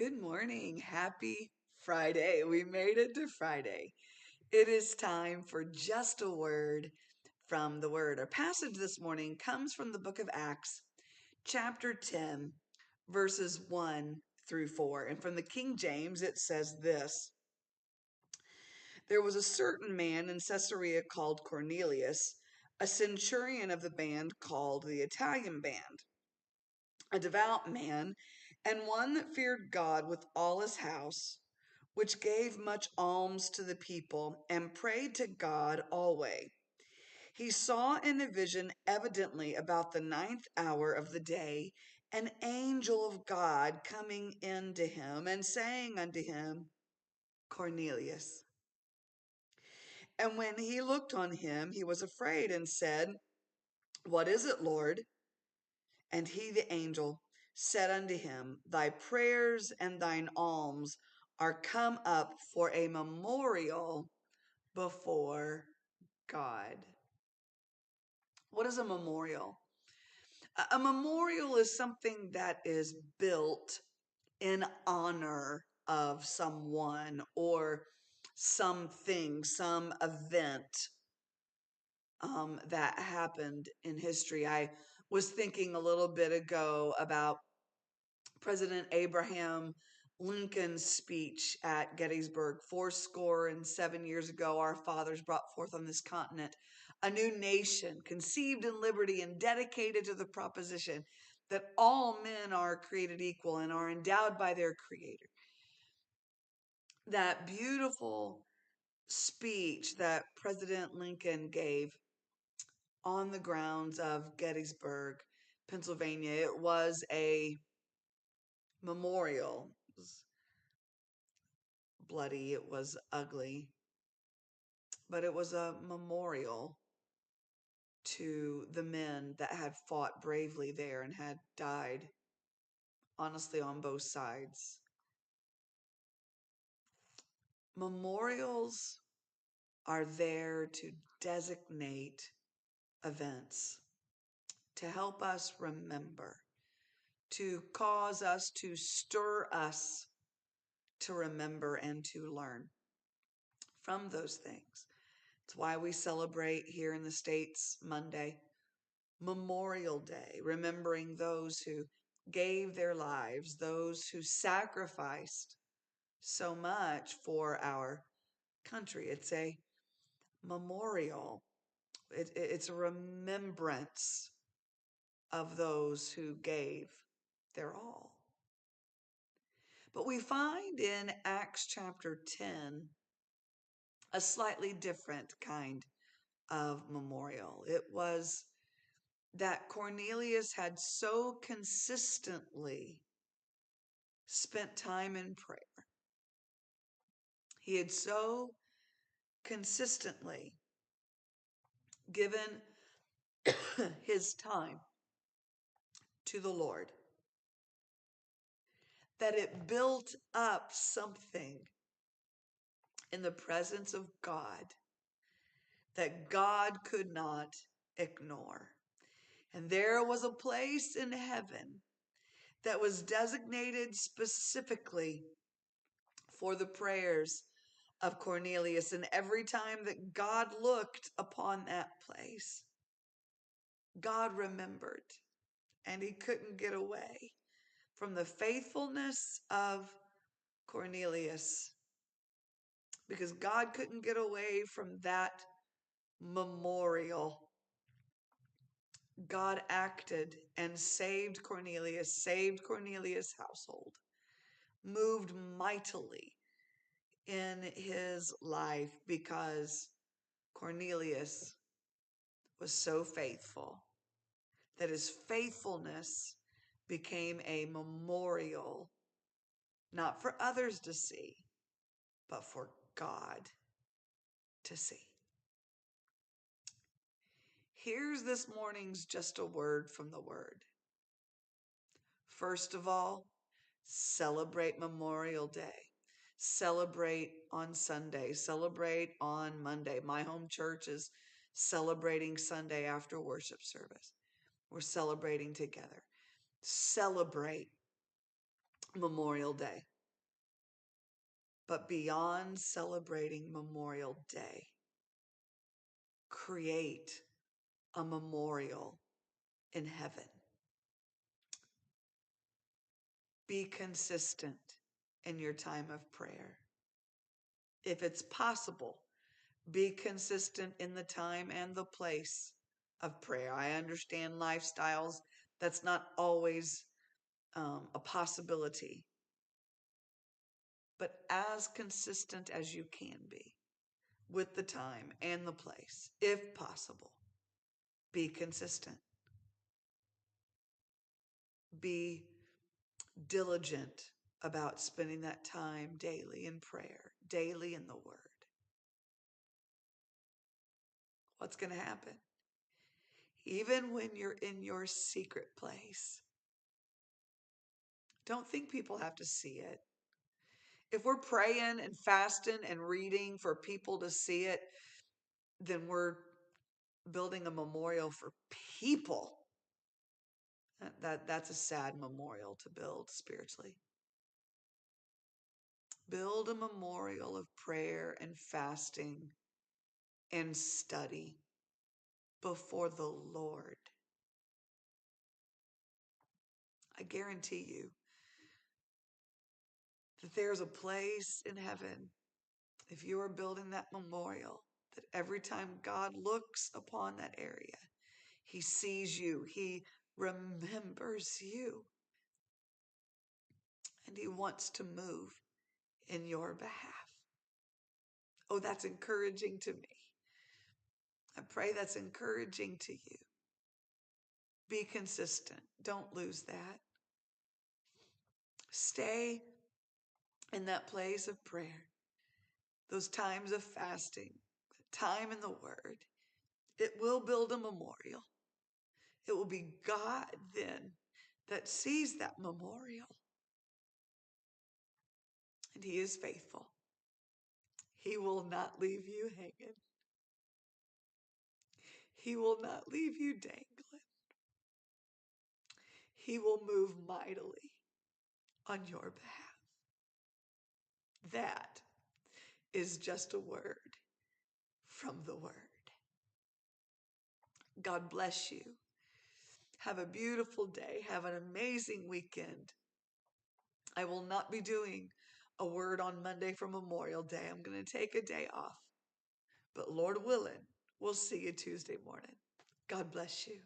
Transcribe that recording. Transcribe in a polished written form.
Good morning. Happy Friday. We made it to Friday. It is time for just a word from the Word. Our passage this morning comes from the book of Acts, chapter 10, verses 1 through 4. And from the King James, it says this: There was a certain man in Caesarea called Cornelius, a centurion of the band called the Italian band, a devout man, and one that feared God with all his house, which gave much alms to the people and prayed to God always. He saw in a vision, evidently about the ninth hour of the day, an angel of God coming in to him and saying unto him, Cornelius. And when he looked on him, he was afraid and said, What is it, Lord? And he, the angel, said unto him, Thy prayers and thine alms are come up for a memorial before God. What is a memorial? A memorial is something that is built in honor of someone or something, some event that happened in history. I was thinking a little bit ago about President Abraham Lincoln's speech at Gettysburg. 7 years ago, our fathers brought forth on this continent a new nation, conceived in liberty and dedicated to the proposition that all men are created equal and are endowed by their Creator. That beautiful speech that President Lincoln gave on the grounds of Gettysburg, Pennsylvania, it was a memorial. It was bloody, it was ugly, but it was a memorial to the men that had fought bravely there and had died, honestly, on both sides. Memorials are there to designate events, to help us remember, to cause us, to stir us to remember and to learn from those things. It's why we celebrate here in the States Monday, Memorial Day, remembering those who gave their lives, those who sacrificed so much for our country. It's a memorial. It's a remembrance of those who gave their all. But we find in Acts chapter 10 a slightly different kind of memorial. It was that Cornelius had so consistently spent time in prayer. He had so consistently given his time to the Lord that it built up something in the presence of God that God could not ignore. And there was a place in heaven that was designated specifically for the prayers of Cornelius. And every time that God looked upon that place, God remembered, and he couldn't get away from the faithfulness of Cornelius, because God couldn't get away from that memorial. God acted and saved Cornelius' household, moved mightily in his life because Cornelius was so faithful that his faithfulness became a memorial, not for others to see, but for God to see. Here's this morning's just a word from the Word. First of all, celebrate Memorial Day. Celebrate on Sunday. Celebrate on Monday. My home church is celebrating Sunday after worship service. We're celebrating together. Celebrate Memorial Day. But beyond celebrating Memorial Day, create a memorial in heaven. Be consistent in your time of prayer. If it's possible, be consistent in the time and the place of prayer. I understand lifestyles, that's not always a possibility, but as consistent as you can be with the time and the place, if possible, be consistent. Be diligent about spending that time daily in prayer, daily in the Word. What's going to happen? Even when you're in your secret place, don't think people have to see it. If we're praying and fasting and reading for people to see it, then we're building a memorial for people. That's a sad memorial to build spiritually. Build a memorial of prayer and fasting and study before the Lord. I guarantee you that there's a place in heaven, if you are building that memorial, that every time God looks upon that area, He sees you, He remembers you, and He wants to move in your behalf. Oh, that's encouraging to me. I pray that's encouraging to you. Be consistent. Don't lose that. Stay in that place of prayer, those times of fasting, time in the Word. It will build a memorial. It will be God then that sees that memorial. And He is faithful. He will not leave you hanging. He will not leave you dangling. He will move mightily on your behalf. That is just a word from the Word. God bless you. Have a beautiful day. Have an amazing weekend. I will not be doing a word on Monday for Memorial Day. I'm going to take a day off. But Lord willing, we'll see you Tuesday morning. God bless you.